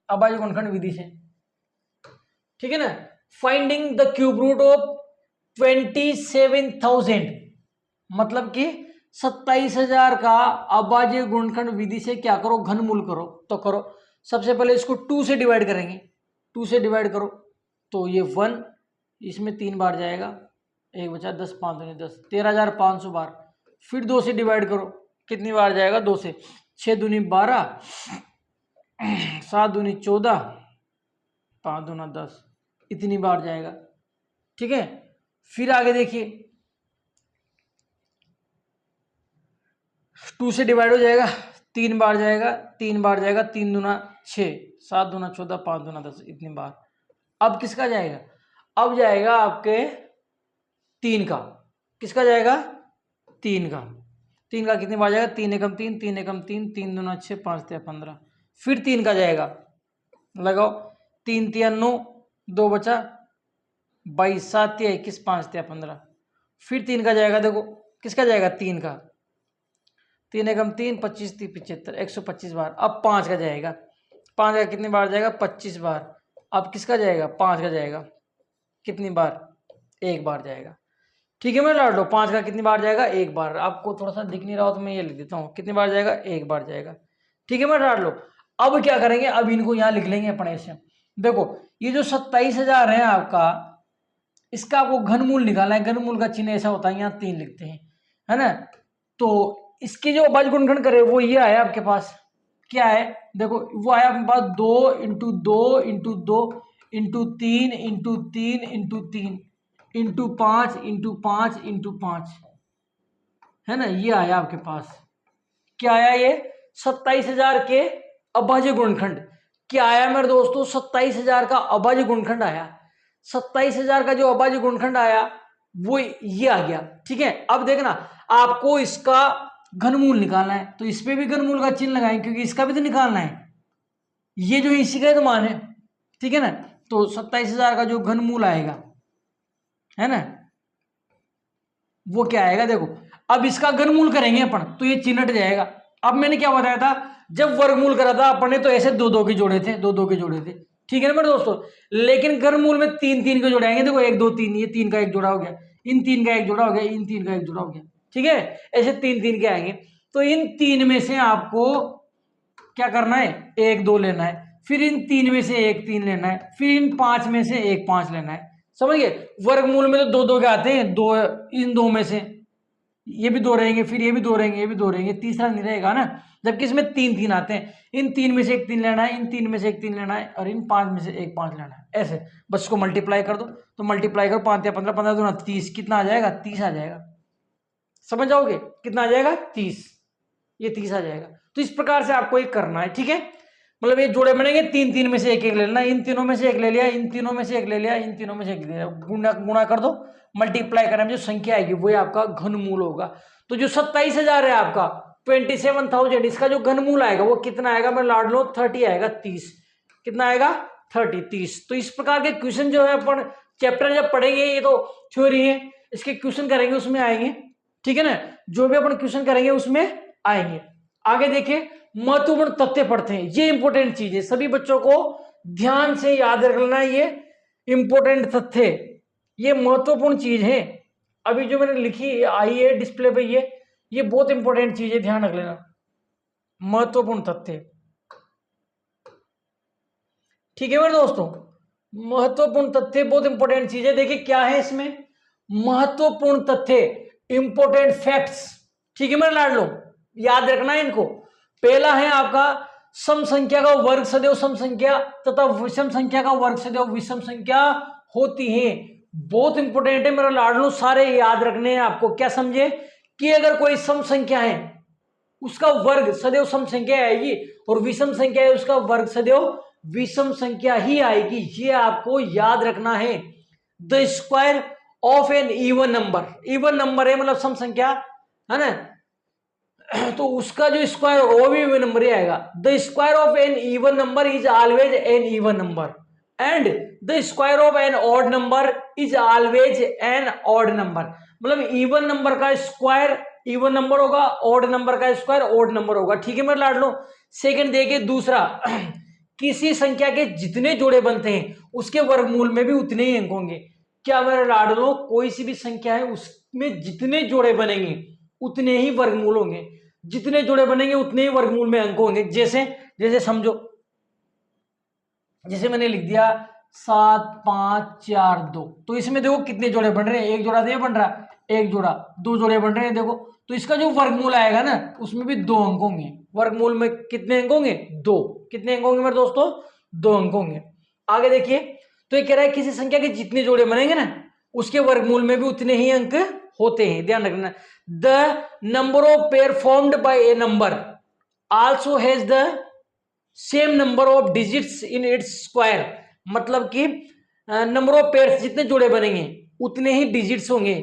अभाज्य गुणनखंड विधि से। ठीक है ना, finding the cube root of 27,000, मतलब कि 27,000 का अभाज्य गुणनखंड विधि से क्या करो, घनमूल करो। तो करो, सबसे पहले इसको 2 से डिवाइड करेंगे, 2 से डिवाइड करो तो ये 1, इसमें 3 बार जाएगा, 1 बचा 10, 5 दूनी 10, 13,500 बार। फिर 2 से डिवाइड करो, कितनी बार जाएगा, 2 से, 6 दूनी 12, 7 दूनी 14, 5 दूना 10, इतनी बार जाएगा। ठीक है, फिर आगे देखिए 2 से डिवाइड हो जाएगा, 3 बार जाएगा, 3 बार जाएगा, 3 दूना 6, 7 दूना 14, 5 दूना 10, इतनी बार। अब किसका जाएगा, अब जाएगा आपके 3 का। किसका जाएगा, 3 का। 3 का कितनी बार जाएगा, 3 एकम 3, 3 एकम 3, 3 दूना 6, 5 तिया 15। फिर 3 का जाएगा, लगाओ, 3 तिया 9, 2 बचा 22, 7 तिया 21, 5 तिया 15। फिर 3 का जाएगा, देखो किसका जाएगा, 3 का। 3 एकम 3, 25 3 75, 125 बार। अब 5 का जाएगा, 5 का कितनी बार जाएगा, 25 बार। अब किसका जाएगा, 5 का जाएगा, कितनी बार, 1 बार जाएगा। ठीक है, मैं लाड लो, 5 का कितनी बार जाएगा, 1 बार। आपको थोड़ा सा दिख नहीं रहा हो तो मैं ये लिख देता हूँ, कितनी बार जाएगा, 1 बार जाएगा। ठीक है, मैं लाड लो। अब क्या करेंगे, अब इनको यहाँ लिख लेंगे अपने ऐसे। देखो ये जो 27,000 है आपका, इसका आपको घनमूल निकालना है। घनमूल का चिन्ह ऐसा होता है, यहाँ 3 लिखते हैं, है ना। तो इसकी जो अभाज्य गुणनखंड करे वो ये आया आपके पास, क्या है, देखो वो आया अपने पास 2 into 2 into 2 into 3 into 3 into 3 into 5 into 5 into 5, है ना। ये आया आपके पास, क्या आया, ये 27,000 के अभाज्य गुणनखंड। क्या आया मेरे दोस्तों, 27,000 का अभाज्य गुणनखंड आया। 27,000 का जो अभाज्य गुणनखंड आया वो ये आ गया। ठीक है, अब देखना आपको इसका घनमूल निकालना है, तो इस पे भी घनमूल का चिन्ह लगाएं क्योंकि इसका भी तो निकालना है। ये जो इसी का तो मान है, ठीक है ना। तो 27,000 का जो घनमूल आएगा, है ना, वो क्या आएगा, देखो अब इसका घनमूल करेंगे अपन तो ये चिन्ह हट जाएगा। अब मैंने क्या बताया था, जब वर्गमूल करा था अपन ने तो ऐसे दो दो के जोड़े थे, दो दो के जोड़े थे, ठीक है ना मेरे दोस्तों। लेकिन घनमूल में तीन तीन के जोड़ेंगे, देखो 1 2 3, ये 3 का एक जोड़ा हो गया, इन 3 का एक जोड़ा हो गया, इन 3 का एक जोड़ा हो गया, ठीक है। ऐसे 3 3 के आएंगे। तो इन 3 में से आपको क्या करना है, 1 2 लेना है, फिर इन 3 में से 1 3 लेना है, फिर इन 5 में से 1 5 लेना है। समझ गए। वर्गमूल में तो दो दो के आते हैं, दो, इन दो में से ये भी दो रहेंगे, फिर ये भी दो रहेंगे, ये भी दो रहेंगे, तीसरा नहीं रहेगा ना, जबकि इसमें 3 3 आते हैं। इन 3 में से 1 3 लेना है, इन 3 में से 1 3 लेना है, और इन 5 में से 1 5 लेना है। ऐसे बस इसको मल्टीप्लाई कर दो, तो मल्टीप्लाई करो, 5 या 15, 15 दूना 30, कितना आ जाएगा, 30 आ जाएगा। समझ जाओगे कितना आ जाएगा, 30, ये 30 आ जाएगा। तो इस प्रकार से आपको एक करना है, ठीक है। मतलब ये जोड़े बनेंगे, 3 3 में से 1 1 ले लेना, इन तीनों में से 1 ले लिया, इन तीनों में से 1 ले लिया, इन तीनों में से 1 ले लिया, गुणा गुणा कर दो, मल्टीप्लाई करने में जो संख्या आएगी वही आपका घनमूल होगा। तो जो 27,000 है आपका, 27,000, इसका जो घनमूल आएगा वो कितना आएगा, मैं लाड लो 30 आएगा, 30, कितना आएगा 30, 30। तो इस प्रकार के क्वेश्चन जो है अपन चैप्टर जब पढ़ेंगे, ये तो थ्योरी है, इसके क्वेश्चन करेंगे उसमें आएंगे, ठीक है ना। जो भी अपन क्वेश्चन करेंगे उसमें आएंगे। आगे देखिए, महत्वपूर्ण तथ्य पढ़ते हैं, ये इंपॉर्टेंट चीज है, सभी बच्चों को ध्यान से याद रखना, ये इंपॉर्टेंट तथ्य, ये महत्वपूर्ण चीज है। अभी जो मैंने लिखी आई है डिस्प्ले पे, ये बहुत इंपॉर्टेंट चीज है, ध्यान रख लेना, महत्वपूर्ण तथ्य, ठीक है मेरे दोस्तों। महत्वपूर्ण तथ्य बहुत इंपॉर्टेंट चीज है। देखिए क्या है इसमें, महत्वपूर्ण तथ्य, इंपॉर्टेंट फैक्ट्स, ठीक है मेरे लाडलो, याद रखना है इनको। पहला है आपका, सम संख्या का वर्ग सदैव सम संख्या तथा विषम संख्या का वर्ग सदैव विषम संख्या होती है। बहुत इंपॉर्टेंट है मेरा लाडलो, सारे याद रखने हैं आपको। क्या समझे, कि अगर कोई सम संख्या है उसका वर्ग सदैव सम संख्या आएगी, और विषम संख्या है उसका वर्ग सदैव विषम संख्या ही आएगी, ये आपको याद रखना है। The square of an even number, even number है मतलब सम संख्या है ना, तो उसका जो स्क्वायर होगा वो भी इवन नंबर ही आएगा। The square of an even number is always an even number, and the square of an odd number is always an odd number. मतलब इवन नंबर का स्क्वायर इवन नंबर होगा, odd number का square odd number होगा, ठीक है मेरे लाडलो। Second देखिए दूसरा, किसी संख्या के जितने जोड़े बनते हैं उसके वर्गमूल में भी उतने ही अंक होंगे। क्या मेरे लाडलो, कोई सी भी संख्या है उसमें जितने जोड़े बनेंगे उतने ही वर्गमूल होंगे, जितने जोड़े बनेंगे उतने ही वर्गमूल में अंक होंगे। जैसे जैसे समझो, जैसे मैंने लिख दिया 7 5 4 2, तो इसमें देखो कितने जोड़े बन रहे हैं, एक जोड़ा तो ये बन रहा है, एक जोड़ा, दो जोड़े बन रहे हैं देखो। तो इसका जो वर्गमूल आएगा ना उसमें भी 2 अंक होंगे। वर्गमूल में कितने अंक होंगे, 2, कितने अंक होंगे मेरे दोस्तों, 2 अंक होंगे। आगे देखिए, तो ये कह रहा है किसी संख्या के जितने जोड़े बनेंगे ना उसके वर्गमूल में भी उतने ही अंक होते हैं, ध्यान रखना। The number of pair formed by a number also has the same number of digits in its square, मतलब कि नंबर ऑफ पेयर्स, जितने जोड़े बनेंगे उतने ही डिजिट्स होंगे,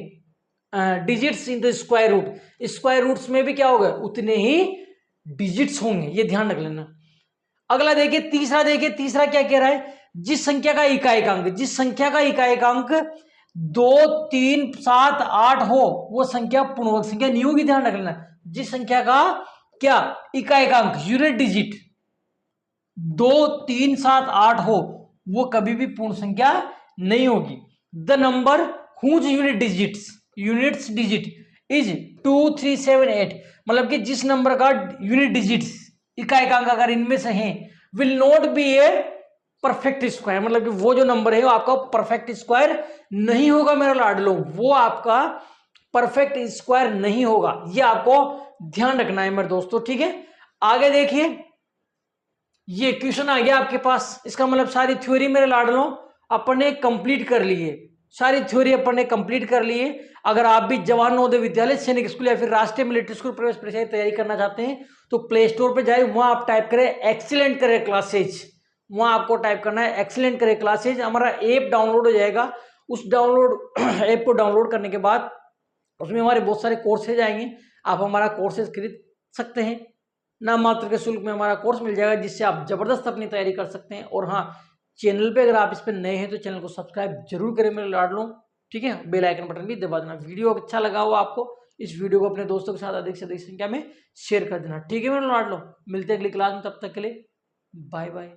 digits in the square root, square roots में भी क्या होगा, उतने ही डिजिट्स होंगे, ये ध्यान रख लेना। अगला देखिए तीसरा, देखिए तीसरा क्या कह रहा है, जिस संख्या का इकाई अंक, जिस संख्या का इकाई अंक 2 3 7 8 हो वो संख्या पूर्णांक संख्या नहीं होगी, ध्यान रख लेना। जिस संख्या का क्या इकाई अंक यूनिट डिजिट 2 3 7 8 हो वो कभी भी पूर्ण संख्या नहीं होगी। The number whose unit digit is 2 3 7 8, मतलब कि जिस नंबर का यूनिट डिजिट्स इकाई अंक अगर इनमें से हैं will not be a perfect square, मतलब कि वो जो नंबर है वो आपका परफेक्ट स्क्वायर नहीं होगा मेरा लाडलो, वो आपका परफेक्ट स्क्वायर नहीं होगा, ये आपको ध्यान रखना है मेरे दोस्तों, ठीक है। आगे देखिए, ये क्वेश्चन आ गया आपके पास, इसका मतलब सारी थ्योरी मेरे लाडलो अपन ने कंप्लीट कर ली है, सारी थ्योरी अपन ने कंप्लीट कर ली है। अगर आप भी जवाहर नवोदय विद्यालय सैनिक स्कूल या फिर राष्ट्रीय मिलिट्री स्कूल प्रवेश परीक्षा की तैयारी करना चाहते हैं तो प्ले स्टोर पर जाए, वहां आप टाइप करें एक्सीलेंट करें क्लासेज, वहां आपको टाइप करना है एक्सीलेंट करें क्लासेज, हमारा ऐप डाउनलोड हो जाएगा। उस डाउनलोड ऐप को डाउनलोड करने के बाद उसमें हमारे बहुत सारे कोर्सेज आएंगे, आप हमारा कोर्सेज खरीद सकते हैं, नाम मात्र के शुल्क में हमारा कोर्स मिल जाएगा जिससे आप जबरदस्त अपनी तैयारी कर सकते हैं। और हाँ, चैनल पे अगर आप इस पे नए हैं तो चैनल को सब्सक्राइब जरूर करें मेरे लाडलों, ठीक है। बेल आइकन बटन भी दबा देना। वीडियो अच्छा लगा हो आपको, इस वीडियो को अपने दोस्तों के साथ अधिक से अधिक संख्या में शेयर कर देना, ठीक है मेरे लाडलों। मिलते हैं अगली क्लास में, तब तक के लिए बाय बाय।